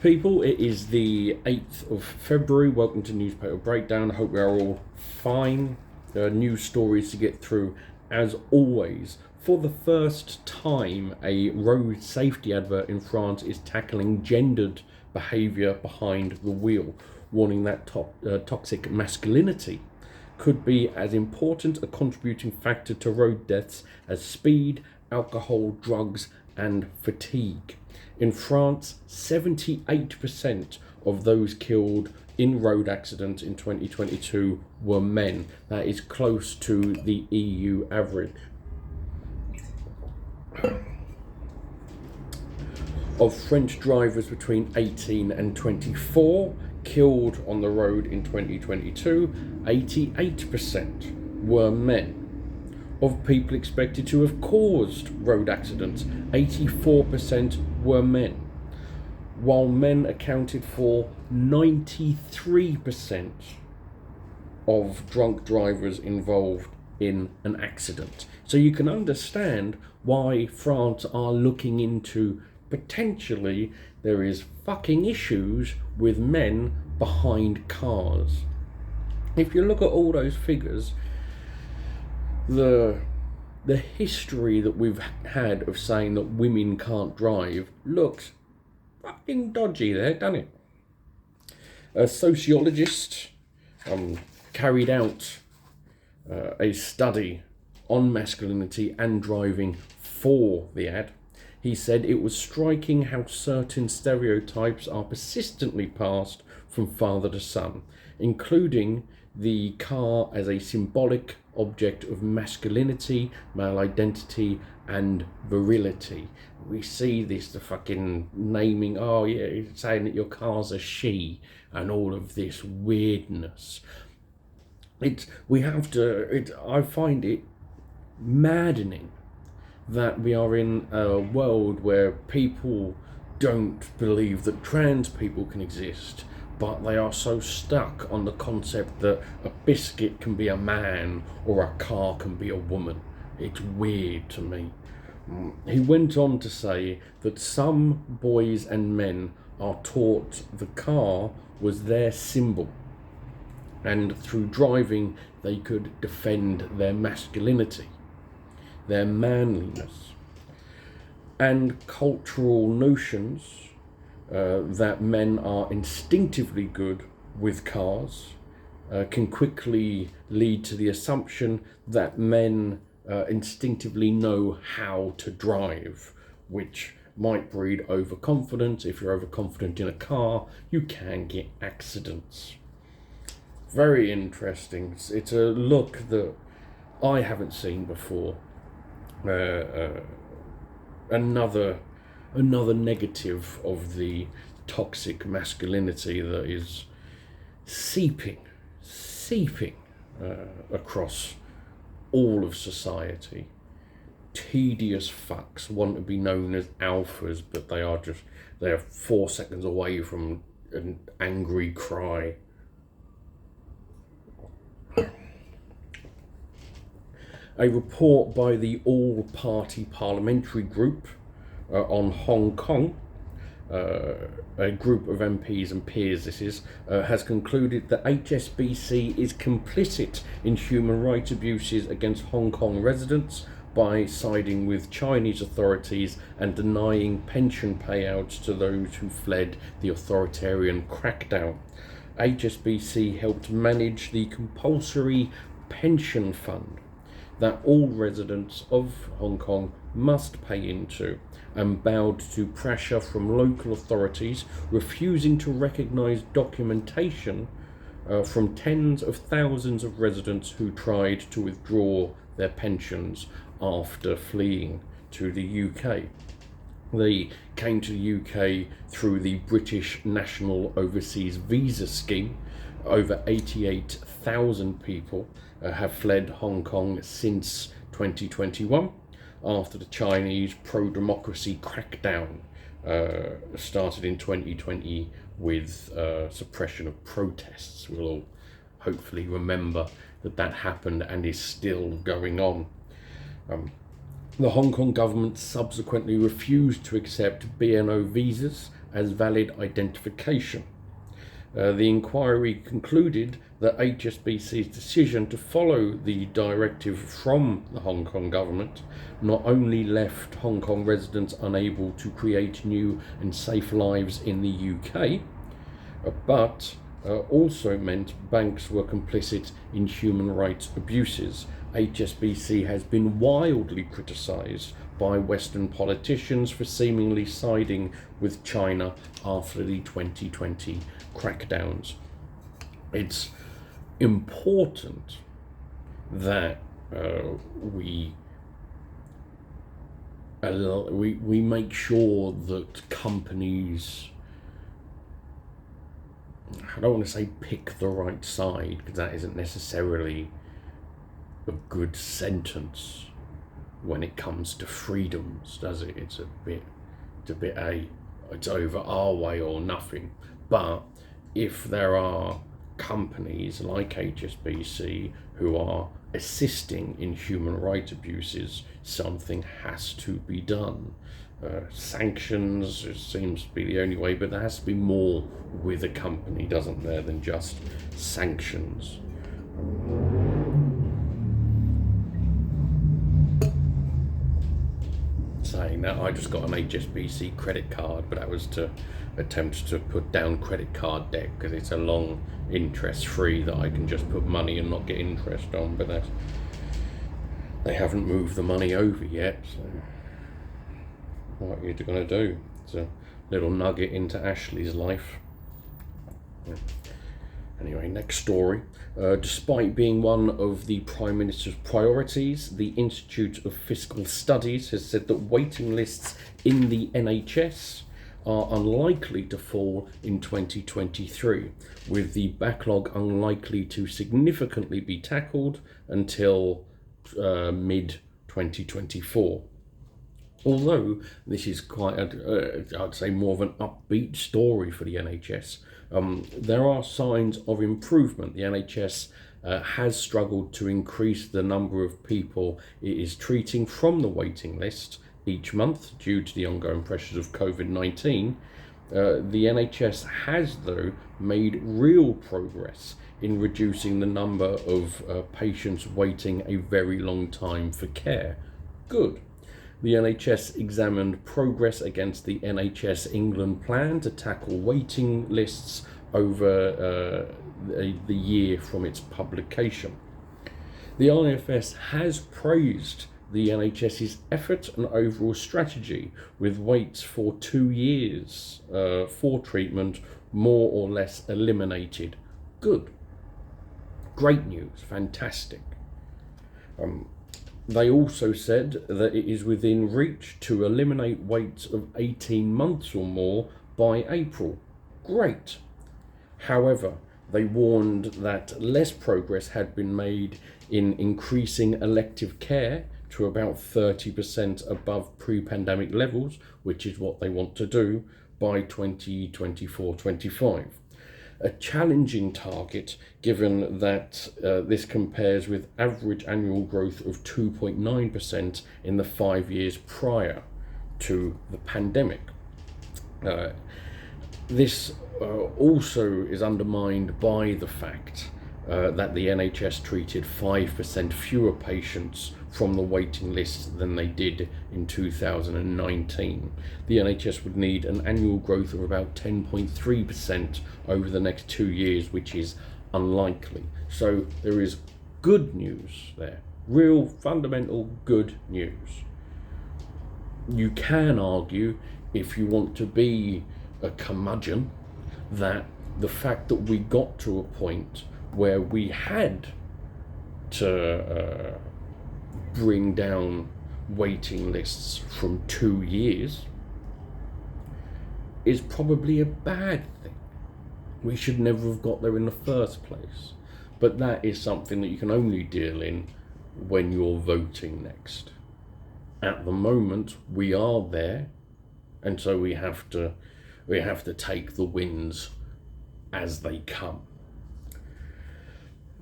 People, it is the 8th of February. Welcome to Newspaper Breakdown. Hope we are all fine. There are news stories to get through, as always. For the first time, a road safety advert in France is tackling gendered behaviour behind the wheel, warning that toxic masculinity could be as important a contributing factor to road deaths as speed, alcohol, drugs, and fatigue. In France, 78% of those killed in road accidents in 2022 were men. That is close to the EU average. Of French drivers between 18 and 24 killed on the road in 2022, 88% were men. Of people expected to have caused road accidents, 84% were men, while men accounted for 93% of drunk drivers involved in an accident. So you can understand why France are looking into potentially there is fucking issues with men behind cars. If you look at all those figures, the history that we've had of saying that women can't drive looks fucking dodgy there, doesn't it? A sociologist carried out a study on masculinity and driving for the ad. He said it was striking how certain stereotypes are persistently passed from father to son, including the car as a symbolic object of masculinity, male identity, and virility. We see this, the fucking naming, oh yeah, saying that your car's a she, and all of this weirdness. I find it maddening that we are in a world where people don't believe that trans people can exist, but they are so stuck on the concept that a biscuit can be a man or a car can be a woman. It's weird to me. He went on to say that some boys and men are taught the car was their symbol, and through driving they could defend their masculinity, their manliness, and cultural notions that men are instinctively good with cars can quickly lead to the assumption that men instinctively know how to drive, which might breed overconfidence. If you're overconfident in a car, you can get accidents. Very interesting. It's a look that I haven't seen before. Another negative of the toxic masculinity that is seeping across all of society. Tedious fucks want to be known as alphas, but they are 4 seconds away from an angry cry. A report by the All-Party Parliamentary Group on Hong Kong, a group of MPs and peers has concluded that HSBC is complicit in human rights abuses against Hong Kong residents by siding with Chinese authorities and denying pension payouts to those who fled the authoritarian crackdown. HSBC helped manage the compulsory pension fund that all residents of Hong Kong must pay into, and bowed to pressure from local authorities refusing to recognise documentation from tens of thousands of residents who tried to withdraw their pensions after fleeing to the UK. They came to the UK through the British National Overseas Visa Scheme. Over 88,000 people have fled Hong Kong since 2021 after the Chinese pro-democracy crackdown started in 2020 with suppression of protests. We'll all hopefully remember that happened and is still going on. The Hong Kong government subsequently refused to accept BNO visas as valid identification. The inquiry concluded that HSBC's decision to follow the directive from the Hong Kong government not only left Hong Kong residents unable to create new and safe lives in the UK, but also meant banks were complicit in human rights abuses. HSBC has been wildly criticised by Western politicians for seemingly siding with China after the 2020 crackdowns. It's important that we make sure that companies, I don't want to say pick the right side, because that isn't necessarily a good sentence when it comes to freedoms, does it? It's over our way or nothing. But if there are companies like HSBC who are assisting in human rights abuses, something has to be done. Sanctions seems to be the only way, but there has to be more with a company, doesn't there, than just sanctions. Saying that, I just got an HSBC credit card, but that was to attempt to put down credit card debt, because it's a long interest free that I can just put money and not get interest on, but they haven't moved the money over yet, so what are you going to do? It's a little nugget into Ashley's life. Anyway, next story. Despite being one of the Prime Minister's priorities, the Institute of Fiscal Studies has said that waiting lists in the NHS are unlikely to fall in 2023, with the backlog unlikely to significantly be tackled until mid-2024. Although this is quite, I'd say, more of an upbeat story for the NHS, there are signs of improvement. The NHS has struggled to increase the number of people it is treating from the waiting list each month due to the ongoing pressures of COVID-19. The NHS has, though, made real progress in reducing the number of patients waiting a very long time for care. Good. The NHS examined progress against the NHS England plan to tackle waiting lists over the year from its publication. The IFS has praised the NHS's effort and overall strategy, with waits for 2 years for treatment more or less eliminated. Good. Great news. Fantastic. They also said that it is within reach to eliminate waits of 18 months or more by April. Great. However, they warned that less progress had been made in increasing elective care to about 30% above pre-pandemic levels, which is what they want to do by 2024-25. A challenging target, given that this compares with average annual growth of 2.9% in the 5 years prior to the pandemic. This also is undermined by the fact that the NHS treated 5% fewer patients from the waiting list than they did in 2019. The NHS would need an annual growth of about 10.3% over the next 2 years, which is unlikely. So there is good news there, real fundamental good news. You can argue, if you want to be a curmudgeon, that the fact that we got to a point where we had to bring down waiting lists from 2 years is probably a bad thing. We should never have got there in the first place. But that is something that you can only deal in when you're voting next. At the moment, we are there, and so we have to take the wins as they come.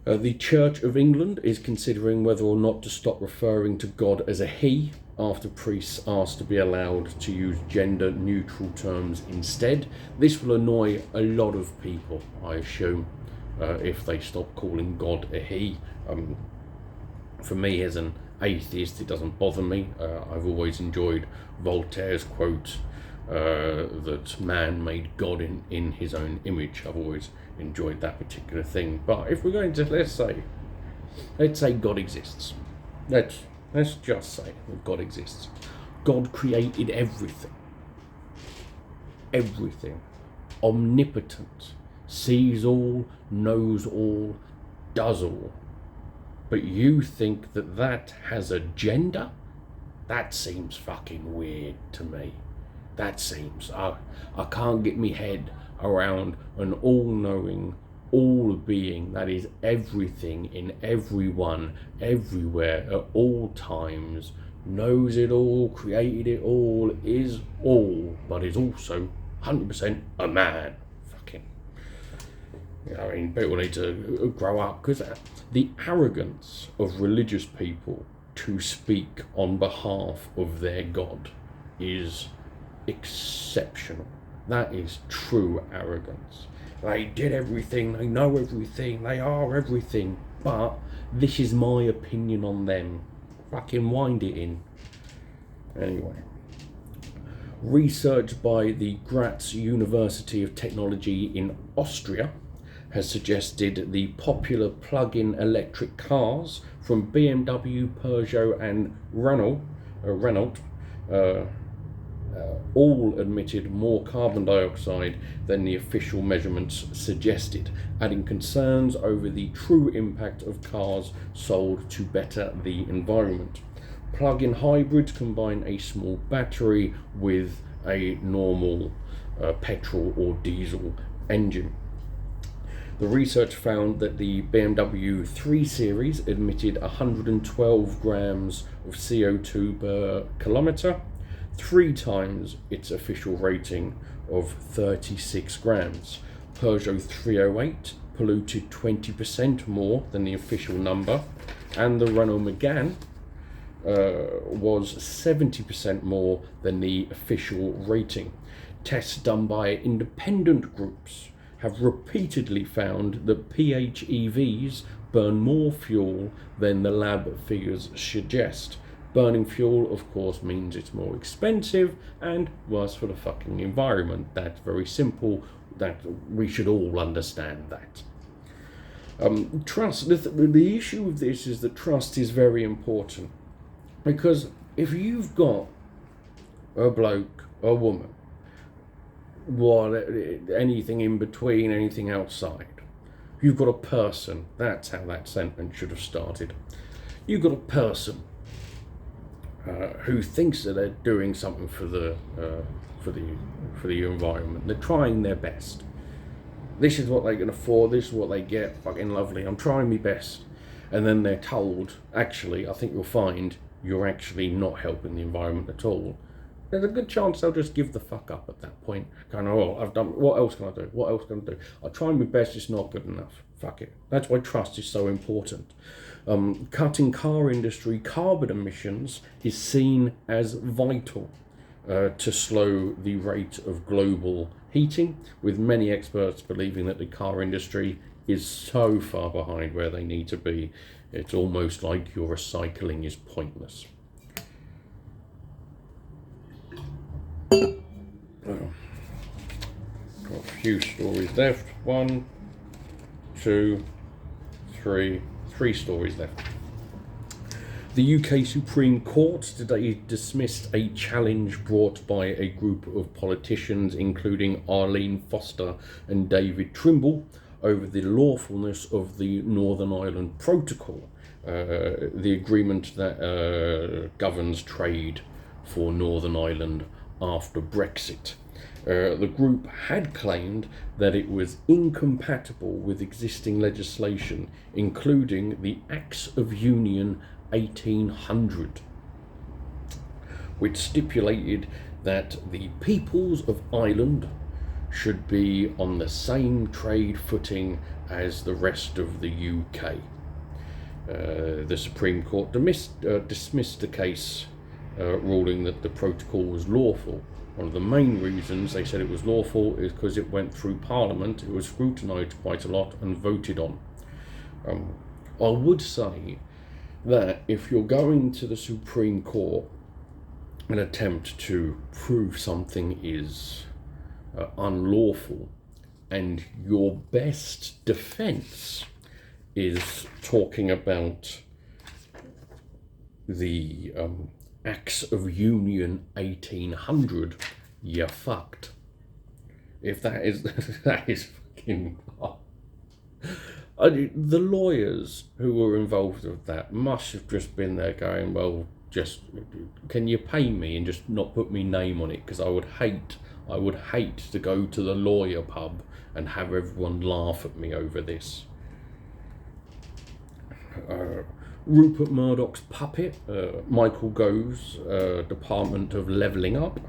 The Church of England is considering whether or not to stop referring to God as a he after priests asked to be allowed to use gender neutral terms instead. This will annoy a lot of people, I assume, if they stop calling God a he. For me, as an atheist, it doesn't bother me. I've always enjoyed Voltaire's quote that man made God in his own image. I've always enjoyed that particular thing. But if we're going to, let's say God exists. Let's just say that God exists. God created everything. Everything. Omnipotent. Sees all, knows all, does all. But you think that has a gender? That seems fucking weird to me. That seems... I can't get my head around an all-knowing, all-being that is everything in everyone, everywhere, at all times, knows it all, created it all, is all, but is also 100% a man. Fucking... I mean, people need to grow up, because the arrogance of religious people to speak on behalf of their God is exceptional. That is true arrogance. They did everything, they know everything, they are everything, but this is my opinion on them. Fucking wind it in. Anyway. Research by the Graz University of Technology in Austria has suggested the popular plug-in electric cars from BMW, Peugeot and Renault all emitted more carbon dioxide than the official measurements suggested, adding concerns over the true impact of cars sold to better the environment. Plug-in hybrids combine a small battery with a normal petrol or diesel engine. The research found that the BMW 3 Series emitted 112 grams of CO2 per kilometre, 3 times its official rating of 36 grams. Peugeot 308 polluted 20% more than the official number, and the Renault Megane was 70% more than the official rating. Tests done by independent groups have repeatedly found that PHEVs burn more fuel than the lab figures suggest. Burning fuel, of course, means it's more expensive and worse for the fucking environment. That's very simple. That we should all understand that. Trust. The issue with this is that trust is very important, because if you've got a bloke, a woman, anything in between, anything outside, you've got a person. That's how that sentence should have started. You've got a person who thinks that they're doing something for the environment. They're trying their best. This is what they can afford. This is what they get. Fucking lovely. I'm trying my best. And then they're told, actually, I think you'll find you're actually not helping the environment at all. There's a good chance they'll just give the fuck up at that point. Kind of, oh, I've done. What else can I do? What else can I do? I try my best. It's not good enough. Fuck it. That's why trust is so important. Cutting car industry carbon emissions is seen as vital to slow the rate of global heating, with many experts believing that the car industry is so far behind where they need to be, it's almost like your recycling is pointless. Got a few stories left. 1, 2, 3. 3 stories left. The UK Supreme Court today dismissed a challenge brought by a group of politicians, including Arlene Foster and David Trimble, over the lawfulness of the Northern Ireland Protocol, the agreement that governs trade for Northern Ireland after Brexit. The group had claimed that it was incompatible with existing legislation, including the Acts of Union 1800, which stipulated that the peoples of Ireland should be on the same trade footing as the rest of the UK. The Supreme Court dismissed the case, ruling that the protocol was lawful. One of the main reasons they said it was lawful is because it went through Parliament, it was scrutinised quite a lot and voted on. I would say that if you're going to the Supreme Court and attempt to prove something is unlawful, and your best defence is talking about the Acts of Union 1800, you're fucked. If that is that is fucking. The lawyers who were involved with that must have just been there going, well, just can you pay me and just not put me name on it, because I would hate to go to the lawyer pub and have everyone laugh at me over this. Rupert Murdoch's puppet, Michael Gove's Department of Levelling Up,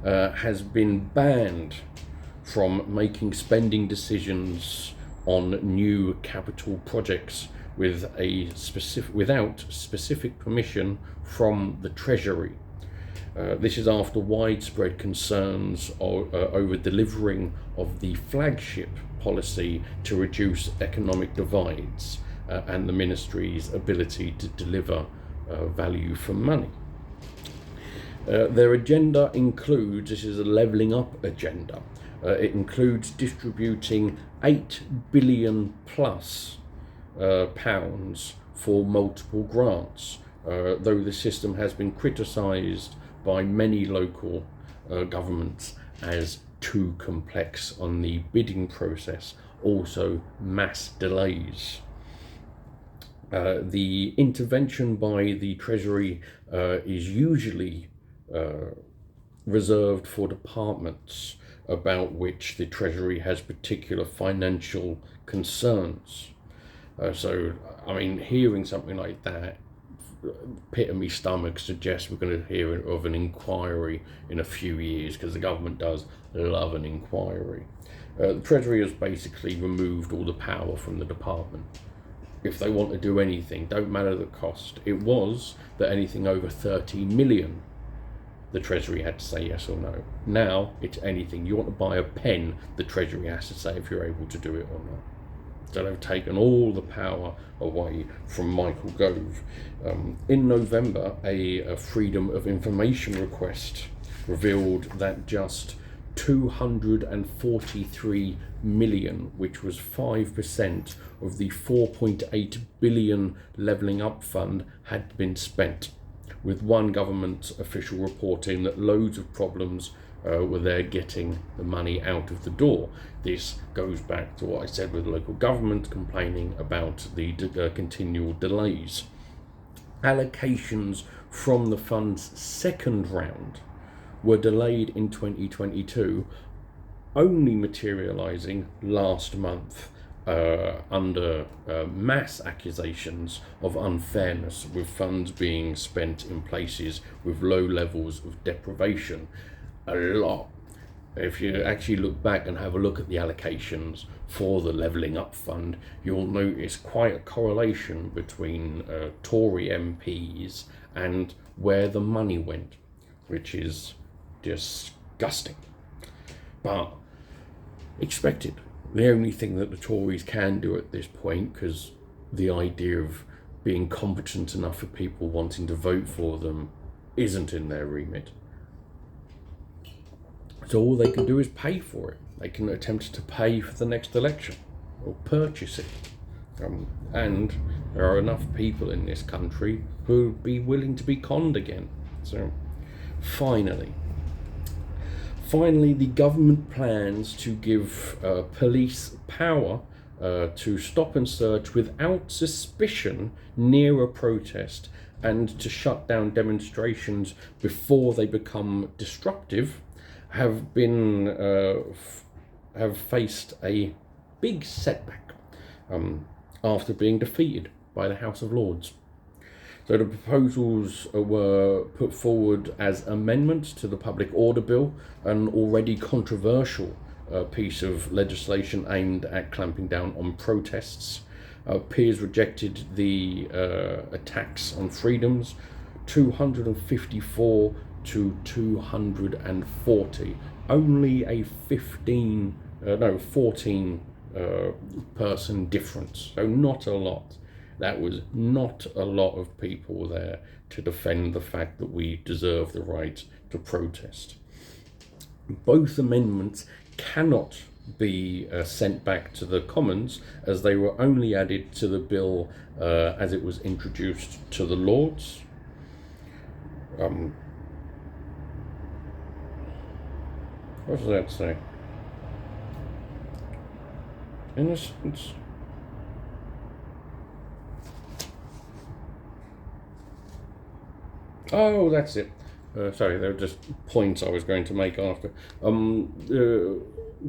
has been banned from making spending decisions on new capital projects without specific permission from the Treasury. This is after widespread concerns over delivering of the flagship policy to reduce economic divides and the ministry's ability to deliver value for money. Their agenda includes, this is a levelling up agenda, it includes distributing £8 billion plus pounds for multiple grants, though the system has been criticised by many local governments as too complex on the bidding process, also mass delays. The intervention by the Treasury is usually reserved for departments about which the Treasury has particular financial concerns. So, I mean, hearing something like that, pit in my stomach suggests we're going to hear of an inquiry in a few years, because the government does love an inquiry. The Treasury has basically removed all the power from the department. If they want to do anything, don't matter the cost. It was that anything over 30 million, the Treasury had to say yes or no. Now it's anything. You want to buy a pen, the Treasury has to say if you're able to do it or not. So they've taken all the power away from Michael Gove. In November, a Freedom of Information request revealed that just 243 million, which was 5% of the 4.8 billion levelling up fund, had been spent, with one government official reporting that loads of problems were there getting the money out of the door. This goes back to what I said with local government complaining about the continual delays. Allocations from the fund's second round were delayed in 2022, only materialising last month under mass accusations of unfairness, with funds being spent in places with low levels of deprivation. A lot. If you actually look back and have a look at the allocations for the Levelling Up Fund, you'll notice quite a correlation between Tory MPs and where the money went, which is disgusting, but expected. The only thing that the Tories can do at this point, because the idea of being competent enough for people wanting to vote for them isn't in their remit. So all they can do is pay for it. They can attempt to pay for the next election or purchase it. And there are enough people in this country who would be willing to be conned again. So finally, the government plans to give police power to stop and search without suspicion near a protest, and to shut down demonstrations before they become disruptive, have faced a big setback after being defeated by the House of Lords. So the proposals were put forward as amendments to the Public Order Bill, an already controversial piece of legislation aimed at clamping down on protests. Peers rejected the attacks on freedoms, 254 to 240. Only a 14 person difference. So not a lot. That was not a lot of people there to defend the fact that we deserve the right to protest. Both amendments cannot be sent back to the Commons, as they were only added to the bill as it was introduced to the Lords. What does that say? Innocence. Oh, that's it. Sorry, they were just points I was going to make after. A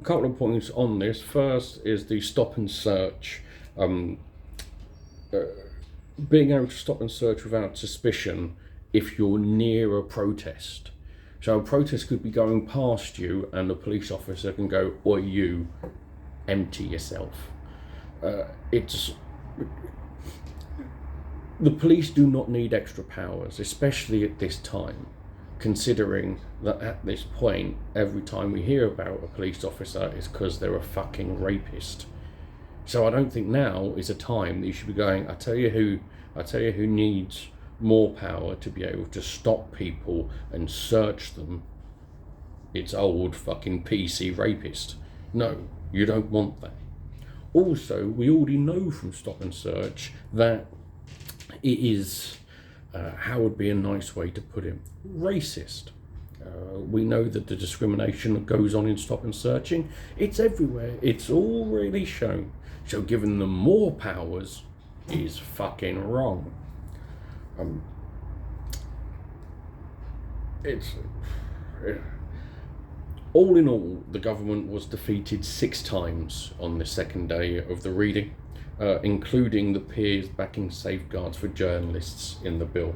couple of points on this. First is the stop and search. Being able to stop and search without suspicion if you're near a protest. So a protest could be going past you and the police officer can go, "Oi, you, empty yourself." The police do not need extra powers, especially at this time, considering that at this point, every time we hear about a police officer is because they're a fucking rapist. So I don't think now is a time that you should be going, I tell you who needs more power to be able to stop people and search them. It's old fucking PC rapist. No, you don't want that. Also, we already know from stop and search that it is, how would be a nice way to put it, racist. We know that the discrimination that goes on in stop and searching, it's everywhere. It's already shown. So giving them more powers is fucking wrong. All in all, the government was defeated 6 times on the second day of the reading, including the peers backing safeguards for journalists in the bill.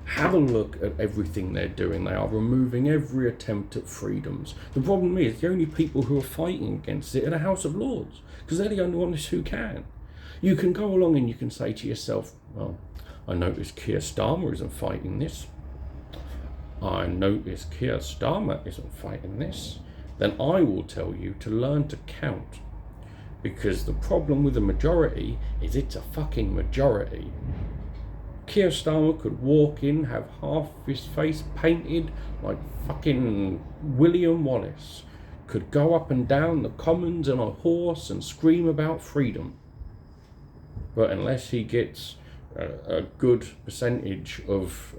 Have a look at everything they're doing. They are removing every attempt at freedoms. The problem is the only people who are fighting against it are the House of Lords, because they're the only ones who can. You can go along and you can say to yourself, well, I notice Keir Starmer isn't fighting this. I notice Keir Starmer isn't fighting this. Then I will tell you to learn to count. Because the problem with the majority is it's a fucking majority. Keir Starmer could walk in, have half his face painted like fucking William Wallace, could go up and down the Commons on a horse and scream about freedom. But unless he gets a good percentage of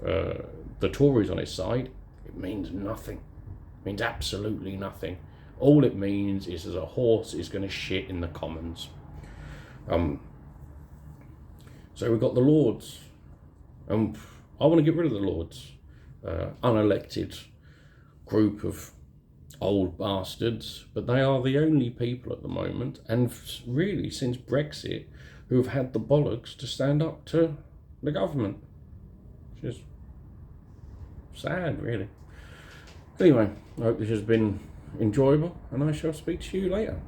the Tories on his side, it means nothing. It means absolutely nothing. All it means is that a horse is going to shit in the Commons. So we've got the Lords. I want to get rid of the Lords. Unelected group of old bastards, but they are the only people at the moment, and really since Brexit, who have had the bollocks to stand up to the government. Which is sad, really. Anyway, I hope this has been enjoyable, and I shall speak to you later.